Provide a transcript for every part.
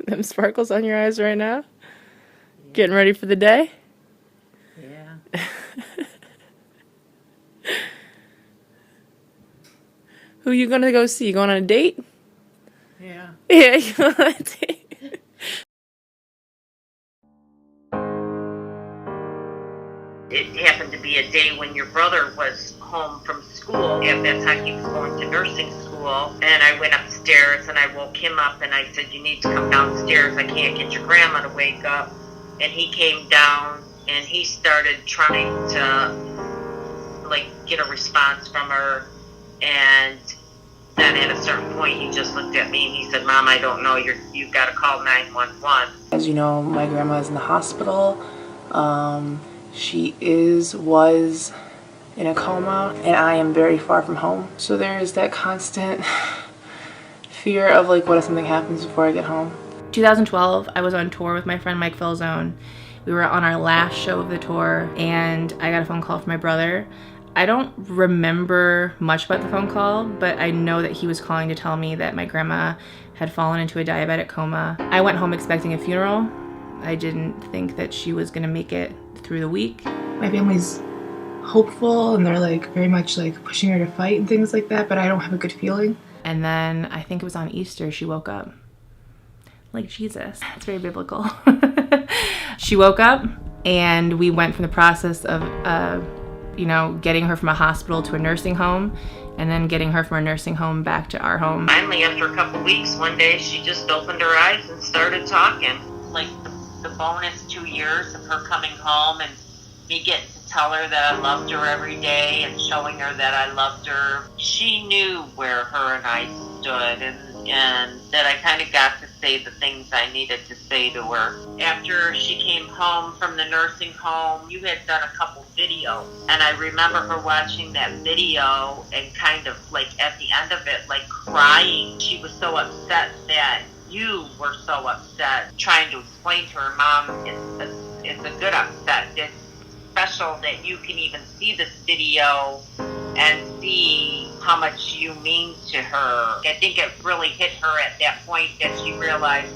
Them sparkles on your eyes right now? Yeah. Getting ready for the day? Yeah. Who you gonna go see? You going on a date? Yeah. Yeah, you going on a date? It happened to be a day when your brother was home from school. At that time, he was going to nursing school. And I went upstairs and I woke him up and I said, you need to come downstairs. I can't get your grandma to wake up. And he came down and he started trying to, like, get a response from her. And then at a certain point, he just looked at me and he said, Mom, I don't know. You've got to call 911. As you know, my grandma is in the hospital. She was in a coma, and I am very far from home. So there is that constant fear of, like, what if something happens before I get home? 2012, I was on tour with my friend Mike Falzone. We were on our last show of the tour, and I got a phone call from my brother. I don't remember much about the phone call, but I know that he was calling to tell me that my grandma had fallen into a diabetic coma. I went home expecting a funeral. I didn't think that she was gonna make it through the week. My family's hopeful and they're like very much like pushing her to fight and things like that, but I don't have a good feeling. And then I think it was on Easter she woke up. Like Jesus. It's very biblical. She woke up and we went from the process of getting her from a hospital to a nursing home, and then getting her from a nursing home back to our home. Finally, after a couple weeks, one day she just opened her eyes and started talking. Like the bonus 2 years of her coming home and me getting to tell her that I loved her every day and showing her that I loved her. She knew where her and I stood, and that I kind of got to say the things I needed to say to her. After she came home from the nursing home, you had done a couple videos, and I remember her watching that video and kind of like at the end of it, like crying. She was so upset that you were so upset, trying to explain to her, Mom, it's a good upset. It's special that you can even see this video and see how much you mean to her. I think it really hit her at that point that she realized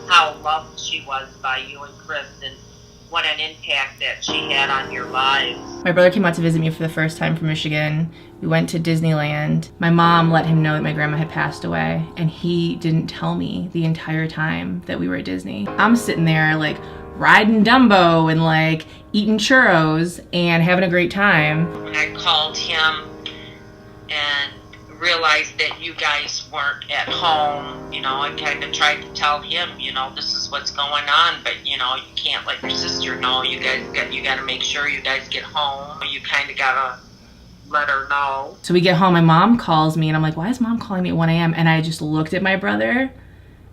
how loved she was by you and Chris, and what an impact that she had on your lives. My brother came out to visit me for the first time from Michigan. We went to Disneyland. My mom let him know that my grandma had passed away, and he didn't tell me the entire time that we were at Disney. I'm sitting there like riding Dumbo and like eating churros and having a great time. When I called him and realized that you guys weren't at home, I kind of tried to tell him, this is what's going on, but you can't let your sister know. You got to make sure you guys get home. You kind of got to let her know. So we get home, my mom calls me, and I'm like, why is Mom calling me at 1 a.m.? And I just looked at my brother,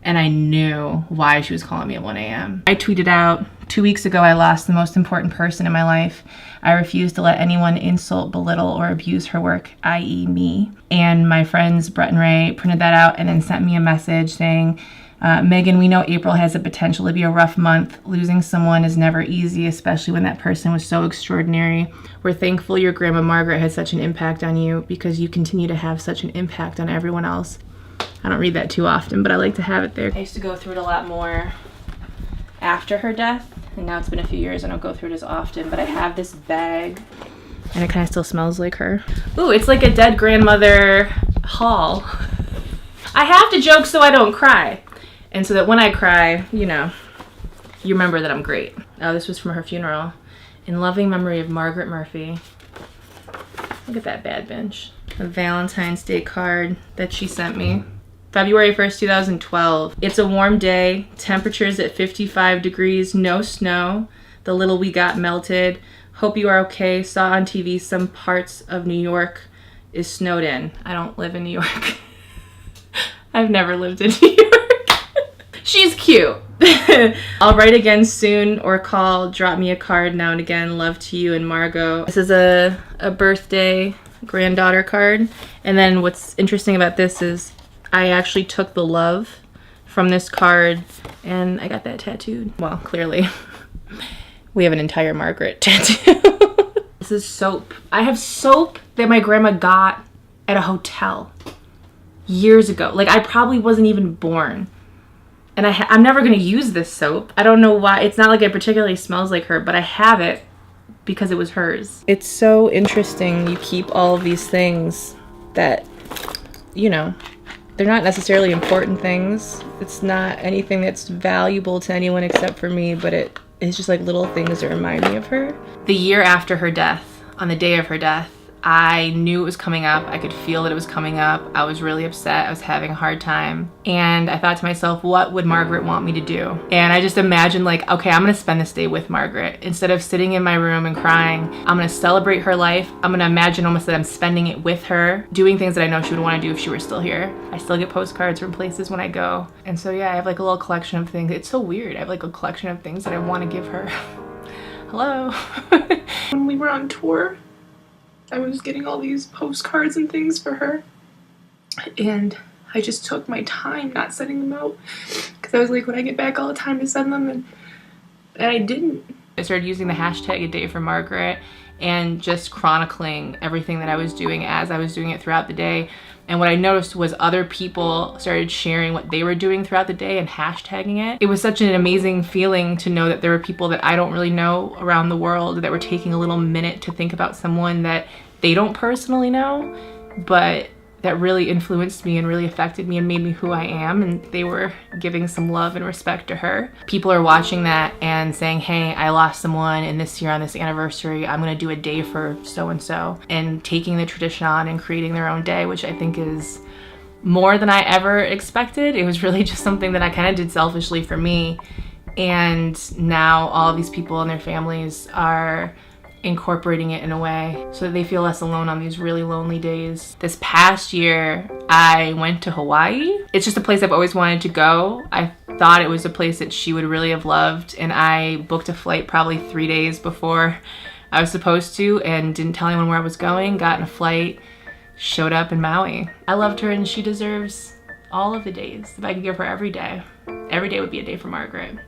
and I knew why she was calling me at 1 a.m. I tweeted out, 2 weeks ago I lost the most important person in my life. I refuse to let anyone insult, belittle, or abuse her work, i.e. me. And my friends Brett and Ray printed that out and then sent me a message saying, Meghan, we know April has the potential to be a rough month. Losing someone is never easy, especially when that person was so extraordinary. We're thankful your grandma Margaret had such an impact on you because you continue to have such an impact on everyone else. I don't read that too often, but I like to have it there. I used to go through it a lot more after her death, and now it's been a few years, I don't go through it as often, but I have this bag, and it kind of still smells like her. Ooh, it's like a dead grandmother haul. I have to joke so I don't cry, and so that when I cry, you remember that I'm great. Oh, this was from her funeral. In loving memory of Margaret Murphy. Look at that bad bench. A Valentine's Day card that she sent me. February 1st, 2012. It's a warm day, temperatures at 55 degrees, no snow. The little we got melted. Hope you are okay. Saw on TV some parts of New York is snowed in. I don't live in New York. I've never lived in New York. She's cute. I'll write again soon or call, drop me a card now and again. Love to you and Margot. This is a birthday granddaughter card. And then what's interesting about this is I actually took the love from this card and I got that tattooed. Well, clearly we have an entire Margaret tattoo. This is soap. I have soap that my grandma got at a hotel years ago. Like I probably wasn't even born. And I'm never going to use this soap. I don't know why. It's not like it particularly smells like her, but I have it because it was hers. It's so interesting. You keep all of these things that, you know, they're not necessarily important things. It's not anything that's valuable to anyone except for me, but it's just like little things that remind me of her. The year after her death, on the day of her death, I knew it was coming up. I could feel that it was coming up. I was really upset. I was having a hard time. And I thought to myself, what would Margaret want me to do? And I just imagined like, okay, I'm gonna spend this day with Margaret. Instead of sitting in my room and crying, I'm gonna celebrate her life. I'm gonna imagine almost that I'm spending it with her, doing things that I know she would wanna do if she were still here. I still get postcards from places when I go. And so yeah, I have like a little collection of things. It's so weird. I have like a collection of things that I wanna give her. Hello. When we were on tour, I was getting all these postcards and things for her, and I just took my time not sending them out because I was like, when I get back, I'll have time to send them, and I didn't. I started using the hashtag A Day for Margaret and just chronicling everything that I was doing as I was doing it throughout the day. And what I noticed was other people started sharing what they were doing throughout the day and hashtagging it. It was such an amazing feeling to know that there were people that I don't really know around the world that were taking a little minute to think about someone that they don't personally know, but that really influenced me and really affected me and made me who I am, and they were giving some love and respect to her. People are watching that and saying, hey, I lost someone, and this year on this anniversary, I'm gonna do a day for so-and-so, and taking the tradition on and creating their own day, which I think is more than I ever expected. It was really just something that I kind of did selfishly for me, and now all of these people and their families are incorporating it in a way so that they feel less alone on these really lonely days. This past year, I went to Hawaii. It's just a place I've always wanted to go. I thought it was a place that she would really have loved, and I booked a flight probably 3 days before I was supposed to and didn't tell anyone where I was going, got in a flight, showed up in Maui. I loved her, and she deserves all of the days. If I could give her every day would be a day for Margaret.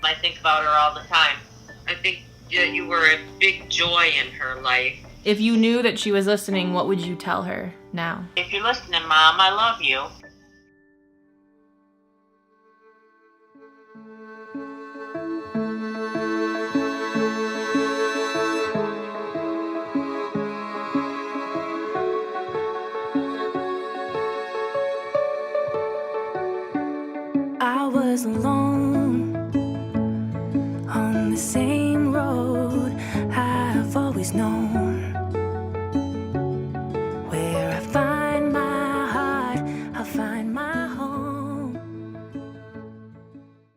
I think about her all the time. I think you were a big joy in her life. If you knew that she was listening, what would you tell her now? If you're listening, Mom, I love you. I was alone on the same road I've always known.